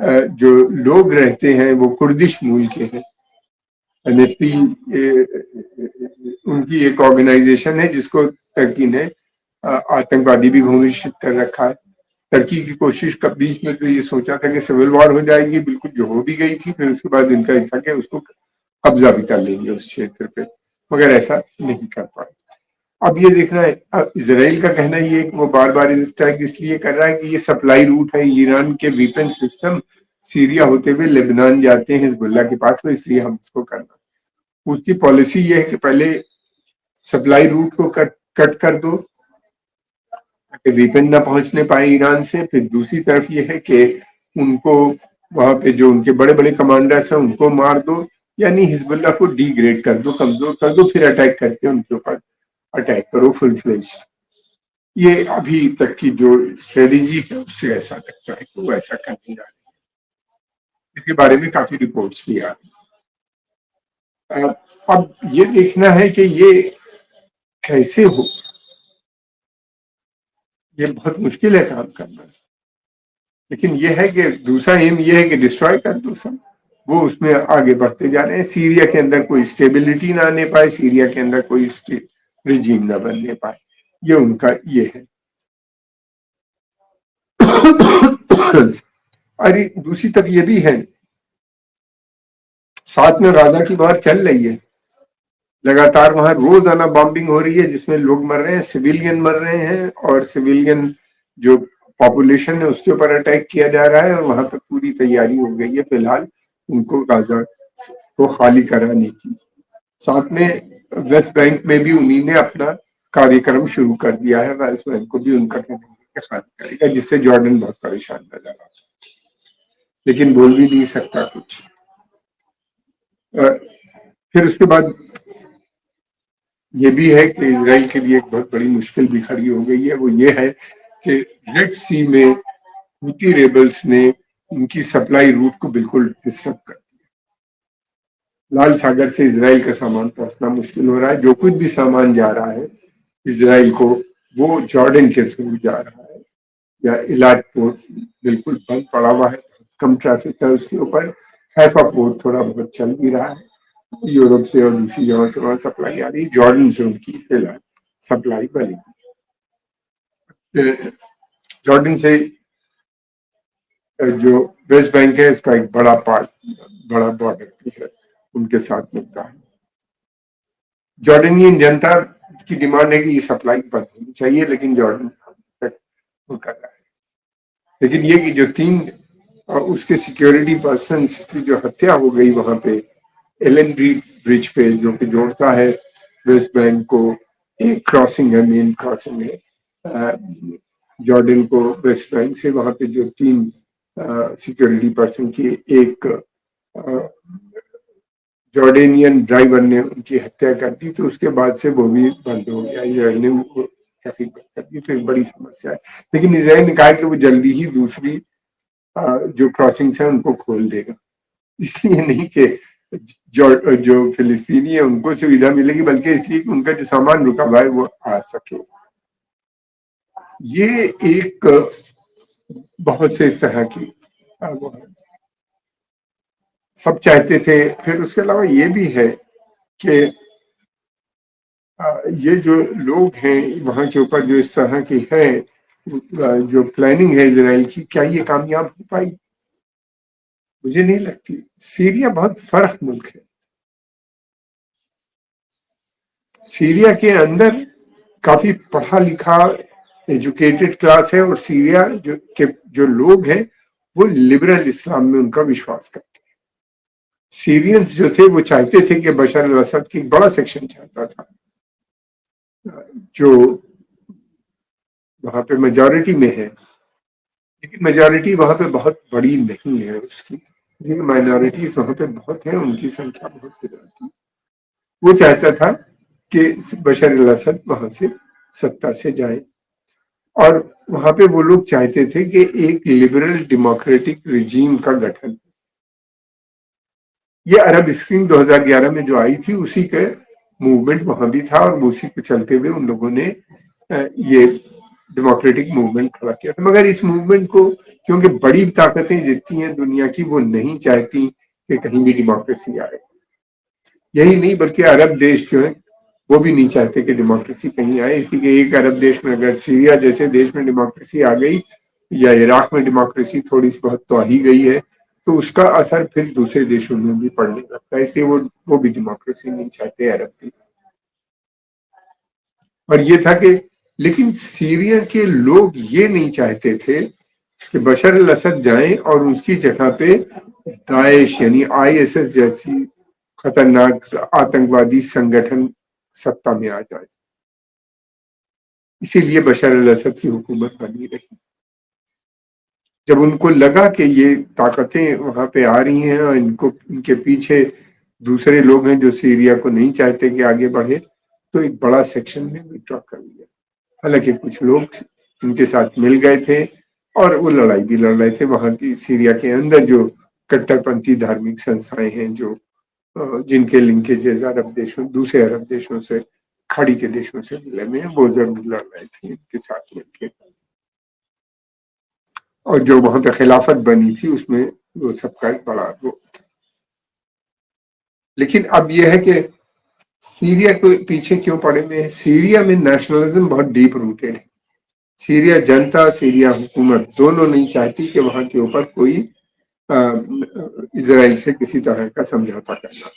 जो लोग रहते हैं वो कुर्दिश मूल के हैं। एनएफपी उनकी एक ऑर्गेनाइजेशन है जिसको टर्की ने आतंकवादी भी घोषित कर रखा है। टर्की की कोशिश कब बीच में तो ये सोचा था कि सिविल वॉर हो जाएगी, बिल्कुल जो हो भी गई थी, फिर उसके बाद इनका था कि उसको कब्जा भी कर लेंगे उस क्षेत्र पे, मगर ऐसा नहीं कर पाए। अब ये देखना है, अब इसराइल का कहना ये है कि वो बार बार स्ट्राइक इसलिए कर रहा है कि ये सप्लाई रूट है, ईरान के वेपन सिस्टम सीरिया होते हुए लेबनान जाते हैं हिजबुल्ला के पास में, इसलिए हम उसको करना। उसकी पॉलिसी ये है कि पहले सप्लाई रूट को कट कर दो ताकि वेपन ना पहुंचने पाए ईरान से। फिर दूसरी तरफ ये है कि उनको वहां पे जो उनके बड़े बड़े कमांडर्स हैं उनको मार दो, यानी हिजबुल्ला को डिग्रेड कर दो, कमजोर कर दो, फिर अटैक करके उनके ऊपर अटैक करो फुल फ्लेज्ड। ये अभी तक की जो स्ट्रेटेजी है उससे ऐसा लगता है कि वो ऐसा करने जा रहे हैं। इसके बारे में काफी रिपोर्ट्स भी आ रही हैं। अब ये देखना है कि ये कैसे हो, ये बहुत मुश्किल है काम करना, लेकिन ये है कि दूसरा एम ये है कि डिस्ट्रॉय कर दो सब। वो उसमें आगे बढ़ते जा रहे हैं। सीरिया के अंदर कोई स्टेबिलिटी ना आने पाए, सीरिया के अंदर कोई रिजीम ना बनने पाए, ये उनका ये है। अरे दूसरी तरफ ये भी है, साथ में गाजा की बात चल रही है, लगातार वहां रोजाना बॉम्बिंग हो रही है जिसमें लोग मर रहे हैं, सिविलियन मर रहे हैं, और सिविलियन जो पॉपुलेशन है उसके ऊपर अटैक किया जा रहा है। और वहां पर पूरी तैयारी हो गई है फिलहाल उनको गाजा को खाली कराने की। साथ में वेस्ट बैंक में भी उन्हीं ने अपना कार्यक्रम शुरू कर दिया है, वेस्ट बैंक को भी उनका कहना है कि खाली करेगा, जिससे जॉर्डन बहुत परेशान नजर आता है, लेकिन बोल भी नहीं सकता कुछ। फिर उसके बाद ये भी है कि इसराइल के लिए एक बहुत बड़ी मुश्किल भी खड़ी हो गई है, वो ये है कि रेड सी में हूती रेबल्स ने इनकी सप्लाई रूट को बिल्कुल डिस्टर्ब कर दिया। लाल सागर से इसराइल का सामान पहुंचना मुश्किल हो रहा है। जो कुछ भी सामान जा रहा है इसराइल को, वो जॉर्डन के थ्रू जा रहा है, या इलाज पोर्ट बिल्कुल बंद पड़ा हुआ है, कम ट्रैफिक है उसके ऊपर। हैफा पोर्ट थोड़ा बहुत चल भी रहा है, यूरोप से और दूसरी जगह से वहां सप्लाई आ रही है। जॉर्डन से उनकी फिलहाल सप्लाई बनी। जॉर्डन से जो वेस्ट बैंक है उसका एक बड़ा पार्ट, बड़ा बॉर्डर भी है उनके साथ मिलता है। जॉर्डनियन जनता की डिमांड है कि ये सप्लाई बंद होनी चाहिए, लेकिन जॉर्डन तक वो कर रहा है। लेकिन ये कि जो तीन उसके सिक्योरिटी पर्सन की जो हत्या हो गई वहां पे एलन ब्रिज पे, जो कि जोड़ता है वेस्ट बैंक को, एक क्रॉसिंग है, मेन क्रॉसिंग है जॉर्डन को वेस्ट बैंक से, वहां पे जो तीन सिक्योरिटी पर्सन की एक जॉर्डेनियन ड्राइवर ने उनकी हत्या कर दी, तो उसके बाद से वो भी बंद हो गया, इसराइल ने ट्रैफिक बंद कर दी, तो एक बड़ी समस्या है। लेकिन इसराइल ने कहा कि वो जल्दी ही दूसरी जो क्रॉसिंग्स है उनको खोल देगा, इसलिए नहीं कि जो फिलिस्तीनी है उनको सुविधा मिलेगी, बल्कि इसलिए कि उनका जो सामान रुका हुआ है वो आ सके। ये एक बहुत से इस तरह की सब चाहते थे। फिर उसके अलावा ये भी है कि ये जो लोग हैं वहां के ऊपर जो इस तरह की है जो प्लानिंग है इसराइल की, क्या ये कामयाब हो पाई? मुझे नहीं लगती। सीरिया बहुत फर्क मुल्क है। सीरिया के अंदर काफी पढ़ा लिखा एजुकेटेड क्लास है, और सीरिया जो लोग हैं वो लिबरल इस्लाम में उनका विश्वास करते हैं। सीरियंस जो थे वो चाहते थे कि बशर अल असद की, बड़ा सेक्शन चाहता था जो वहां पे मेजोरिटी में है, लेकिन मेजोरिटी वहां पे बहुत बड़ी नहीं है उसकी, माइनॉरिटीज वहां पे बहुत है, उनकी संख्या बहुत हो जाती है। वो चाहता था कि बशर अल असद वहां से सत्ता से जाए, और वहां पे वो लोग चाहते थे कि एक लिबरल डेमोक्रेटिक रिजीम का गठन। ये अरब स्प्रिंग 2011 में जो आई थी उसी के मूवमेंट वहां भी था, और उसी को चलते हुए उन लोगों ने ये डेमोक्रेटिक मूवमेंट खड़ा किया था। मगर इस मूवमेंट को क्योंकि बड़ी ताकतें जितनी हैं दुनिया की, वो नहीं चाहती कि कहीं भी डेमोक्रेसी आए। यही नहीं बल्कि अरब देश जो है वो भी नहीं चाहते कि डेमोक्रेसी कहीं आए, इसलिए एक अरब देश में अगर सीरिया जैसे देश में डेमोक्रेसी आ गई या इराक में डेमोक्रेसी थोड़ी सी बहुत तो आ ही गई है, तो उसका असर फिर दूसरे देशों में भी पड़ने लगता है, इसलिए वो भी डेमोक्रेसी नहीं चाहते अरब भी। और ये था कि लेकिन सीरिया के लोग ये नहीं चाहते थे कि बशर अल असद जाएं और उसकी जगह पे दाइश यानी आईएसएस जैसी खतरनाक आतंकवादी संगठन सत्ता में आ जाए। इसीलिए बशर अल असद की हुकूमत बनी रही। जब उनको लगा कि ये ताकतें वहां पे आ रही हैं और इनको इनके पीछे दूसरे लोग हैं जो सीरिया को नहीं चाहते कि आगे बढ़े, तो एक बड़ा सेक्शन ने विड्रॉ कर लिया। हालांकि कुछ लोग इनके साथ मिल गए थे और वो लड़ाई भी लड़ रहे थे। वहां की सीरिया के अंदर जो कट्टरपंथी धार्मिक संस्थाएं हैं जो जिनके लिंकेजेस अरब देशों दूसरे अरब देशों से खाड़ी के देशों से मिले हुए हैं, वो जरूर लड़ रहे थे इनके साथ मिलकर। और जो वहां पे खिलाफत बनी थी उसमें वो सबका एक बड़ा वो। लेकिन अब यह है कि सीरिया के पीछे क्यों पड़े हुए हैं? सीरिया में नेशनलिज्म बहुत डीप रूटेड है। सीरिया जनता, सीरिया हुकूमत दोनों नहीं चाहती कि वहां के ऊपर कोई इजराइल से किसी तरह का समझौता करना,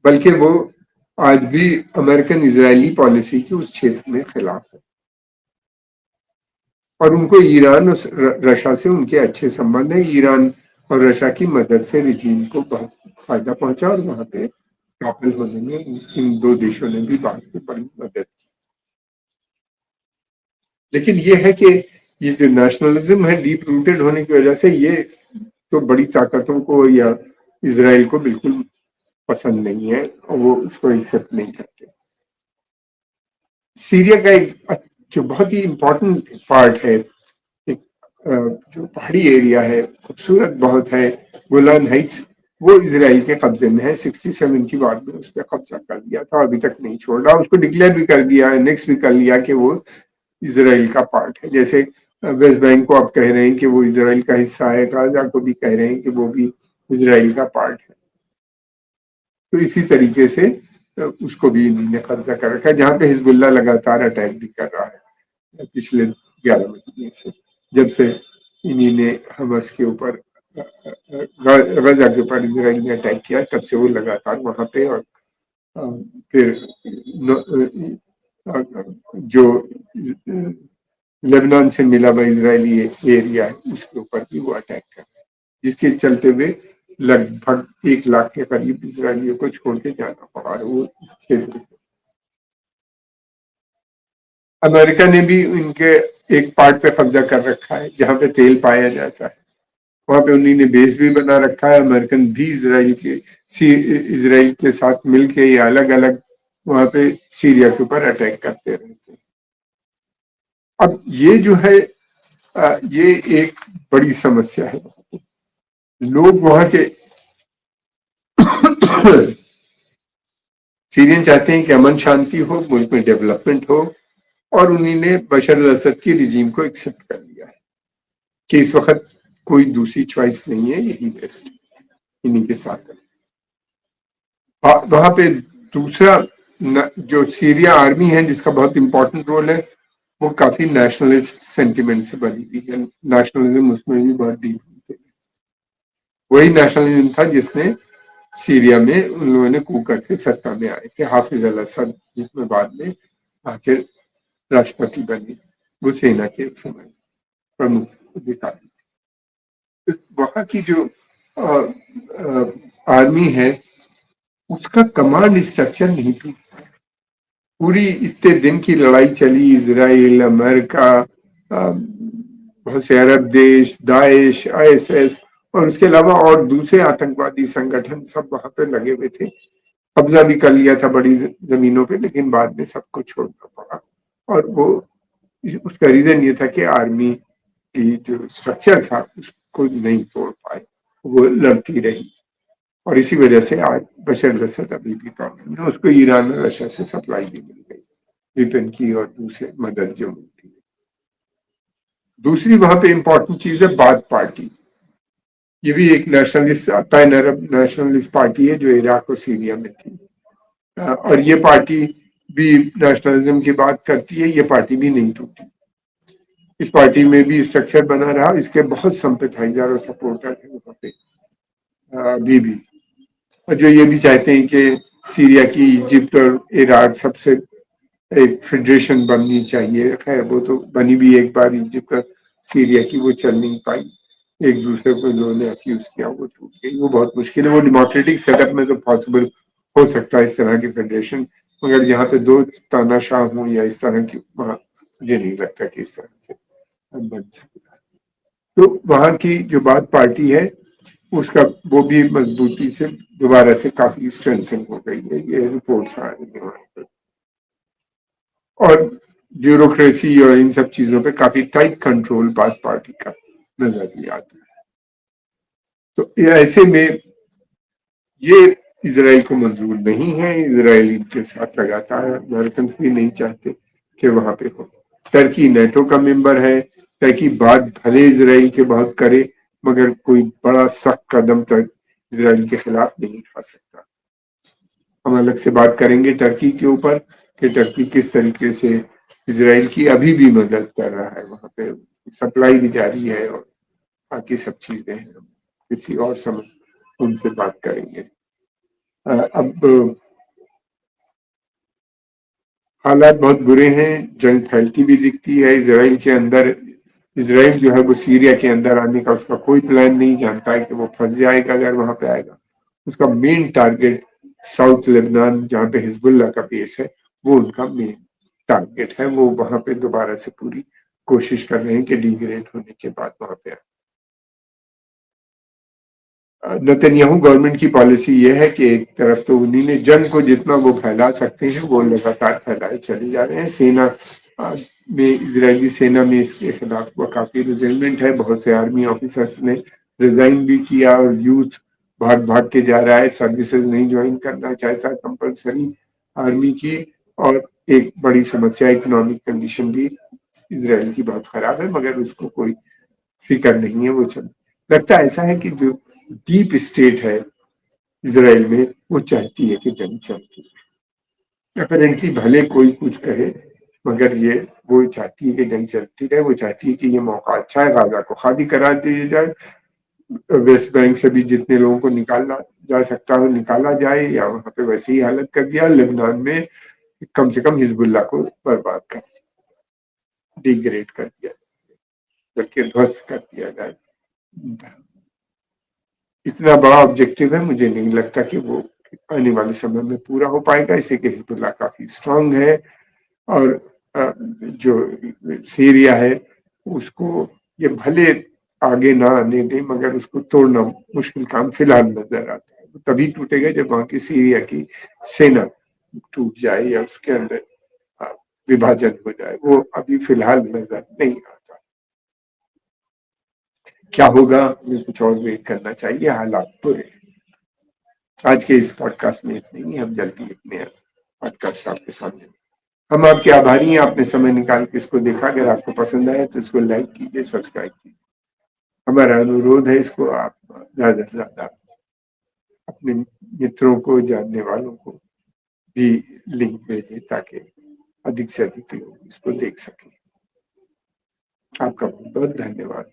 बल्कि वो आज भी अमेरिकन इजरायली पॉलिसी की उस क्षेत्र में खिलाफ है। और उनको ईरान और रशिया से उनके अच्छे संबंध है। ईरान और रशिया की मदद से रिजीम को बहुत फायदा पहुंचा और वहां पे टॉपल होने में इन दो देशों ने भी बाद में बड़ी मदद की। लेकिन ये है कि ये जो नेशनलिज्म है डीप रूटेड होने की वजह से ये तो बड़ी ताकतों को या इसराइल को बिल्कुल पसंद नहीं है और वो उसको एक्सेप्ट नहीं करते। सीरिया का एक जो बहुत ही इम्पोर्टेंट पार्ट है, एक जो पहाड़ी एरिया है, खूबसूरत बहुत है, गोलान हाइट्स, वो इसराइल के कब्जे में है। 67 की बात में उस पर कब्जा कर लिया था, अभी तक नहीं छोड़ रहा। उसको डिक्लेयर भी कर दिया, नेक्स्ट भी कर लिया कि वो इसराइल का पार्ट है। जैसे वेस्ट बैंक को आप कह रहे हैं कि वो इसराइल का हिस्सा है, गाजा को भी कह रहे हैं कि वो भी इसराइल का पार्ट है। तो इसी तरीके से उसको भी इन्होंने कब्जा कर रखा है, जहाँ पे हिजबुल्लाह लगातार अटैक भी कर रहा है पिछले 11 महीने से, जब से इन्हीं ने हमास के ऊपर गजा के ऊपर इसराइल ने अटैक किया, तब से वो लगातार वहां पे। और फिर जो लेबनान से मिला हुआ इसराइली एरिया है उसके ऊपर भी वो अटैक कर, जिसके चलते हुए लगभग 1 लाख के करीब इसराइलियों को छोड़ के जाना पड़ा वो इस क्षेत्र से। अमेरिका ने भी इनके एक पार्ट पे कब्जा कर रखा है जहां पे तेल पाया जाता है। वहां पे उन्हीं ने बेस भी बना रखा है। अमेरिकन भी इसराइल के साथ मिलके या अलग अलग वहां पे सीरिया के ऊपर अटैक करते रहते हैं। अब ये जो है ये एक बड़ी समस्या है। लोग वहां के सीरियन चाहते हैं कि अमन शांति हो, मुल्क में डेवलपमेंट हो, और उन्हीं ने बशर अल असद की रिजीम को एक्सेप्ट कर लिया है कि इस वक्त कोई दूसरी चॉइस नहीं है, यही बेस्ट इन्हीं के साथ है। वहां पे दूसरा जो सीरिया आर्मी है जिसका बहुत इंपॉर्टेंट रोल है, वो काफी नेशनलिस्ट सेंटिमेंट से बनी हुई है। नेशनलिज्म उसमें भी बहुत डीप है। वही नेशनलिज्म था जिसने सीरिया में उन लोगों ने कू करके सत्ता में आए थे। हाफिज अल असद जिसमें बाद में आखिर राष्ट्रपति बने, वो सेना के समय प्रमुख अधिकारी। वहां की जो आर्मी है उसका कमांड स्ट्रक्चर नहीं थी। पूरी इतने दिन की लड़ाई चली, इजराइल, अमेरिका, बहुत से अरब देश, दाइश, आईएसएस और उसके अलावा और दूसरे आतंकवादी संगठन सब वहां पे लगे हुए थे। कब्जा भी कर लिया था बड़ी जमीनों पे, लेकिन बाद में सबको छोड़ना पड़ा। और वो उसका रीजन ये था कि आर्मी की जो स्ट्रक्चर था उसको नहीं तोड़ पाए, वो लड़ती रही। और इसी वजह से आज बशर अल असद अभी भी प्रॉब्लम है, उसको ईरान और रशिया से सप्लाई भी मिल गई। ब्रिटेन की और दूसरे मदद जो मिलती है। दूसरी वहां पे इंपॉर्टेंट चीज है बाथ पार्टी। ये भी एक नेशनलिस्ट पैन अरब नेशनलिस्ट पार्टी है जो इराक और सीरिया में थी। और ये पार्टी भी नेशनलिज्म की बात करती है, ये पार्टी भी नहीं टूटी। इस पार्टी में भी स्ट्रक्चर बना रहा, इसके बहुत सिंपैथाइजर और सपोर्टर है वहां पे अभी भी। और जो ये भी चाहते हैं कि सीरिया की इजिप्ट और इराक सबसे एक फेडरेशन बननी चाहिए। खैर वो तो बनी भी एक बार इजिप्ट और सीरिया की, वो चल नहीं पाई। एक दूसरे को इन्होंने अक्यूज किया, वो टूट गई। वो बहुत मुश्किल है, वो डेमोक्रेटिक सेटअप में तो पॉसिबल हो सकता है इस तरह की फेडरेशन, मगर यहाँ पे दो तानाशाह हों या इस तरह की, वहां मुझे नहीं लगता कि इस तरह से बन सकता है। तो वहां की जो बात पार्टी है उसका वो भी मजबूती से दोबारा से काफी स्ट्रेंथन हो गई है, ये रिपोर्ट्स आ रही है वहां पर। और ब्यूरोक्रेसी और इन सब चीजों पे काफी टाइट कंट्रोल बात पार्टी का नजर भी आता है। तो ऐसे में ये इसराइल को मंजूर नहीं है। इसराइल इनके साथ लगातार, अमेरिकन भी नहीं चाहते कि वहां पे हो। टर्की नेटो का मेंबर है। टर्की बात भले इसराइल के बहुत करे, मगर कोई बड़ा सख्त कदम तक इसराइल के खिलाफ नहीं उठा सकता। हम अलग से बात करेंगे टर्की के ऊपर कि टर्की किस तरीके से इसराइल की अभी भी मदद कर रहा है, वहां पे सप्लाई भी जारी है और बाकी सब चीजें हैं। किसी और समय उनसे बात करेंगे। अब हालात बहुत बुरे हैं, जंग फैलती भी दिखती है इसराइल के अंदर। इसराइल जो है वो सीरिया के अंदर आने का उसका कोई प्लान नहीं, जानता है कि वो फंस जाएगा अगर वहां पे आएगा। उसका मेन टारगेट साउथ लेबनान, जहाँ पे हिजबुल्लाह का बेस है, वो उनका मेन टारगेट है। वो वहां पे दोबारा से पूरी कोशिश कर रहे हैं कि डिग्रेड होने के बाद वहां पे आए। नेतन्याहू गवर्नमेंट की पॉलिसी ये है कि एक तरफ तो उन्हीं ने जंग को जितना वो फैला सकते हैं वो लगातार फैलाए चले जा रहे हैं। सेना में, इजरायली सेना में इसके खिलाफ वो काफी रिजेंटमेंट है। बहुत से आर्मी ऑफिसर्स ने रिजाइन भी किया और यूथ भाग भाग के जा रहा है, सर्विसेज नहीं ज्वाइन करना चाहता कंपल्सरी आर्मी की। और एक बड़ी समस्या, इकोनॉमिक कंडीशन भी इसराइल की बहुत खराब है, मगर उसको कोई फिक्र नहीं है। वो चल लगता ऐसा है कि जो डीप स्टेट है इसराइल में, वो चाहती है कि जंग चलती है। अपेरेंटली भले कोई कुछ कहे, मगर ये वो चाहती है कि जंग चलती रहे। वो चाहती है कि ये मौका अच्छा है, गाजा को खाली करा दिया जाए, वेस्ट बैंक से भी जितने लोगों को निकाला जा सकता है निकाला जाए, या वहां पे वैसी ही हालत कर दिया। लेबनान में कम से कम हिजबुल्लाह को बर्बाद कर, डिग्रेड कर दिया, जबकि ध्वस्त कर दिया जाए। इतना बड़ा ऑब्जेक्टिव है, मुझे नहीं लगता कि वो आने वाले समय में पूरा हो पाएगा। इसे कि हिजबुल्लाह काफी स्ट्रांग है और जो सीरिया है उसको ये भले आगे ना आने दे, मगर उसको तोड़ना मुश्किल काम फिलहाल नजर आता है। वो तभी टूटेगा जब वहां की सीरिया की सेना टूट जाए या उसके अंदर अ, विभाजन हो जाए। वो अभी फिलहाल नजर नहीं आता। क्या होगा, हमें कुछ और वेट करना चाहिए। हालात बुरे। आज के इस पॉडकास्ट में इतने ही। हम जल्दी अपने पॉडकास्ट आपके सामने। हम आपके आभारी हैं, आपने समय निकाल के इसको देखा। अगर आपको पसंद आया तो इसको लाइक कीजिए, सब्सक्राइब कीजिए। हमारा अनुरोध है इसको आप ज्यादा से ज्यादा अपने मित्रों को, जानने वालों को भी लिंक भेजें ताकि अधिक से अधिक लोग इसको देख सकें। आपका बहुत बहुत धन्यवाद।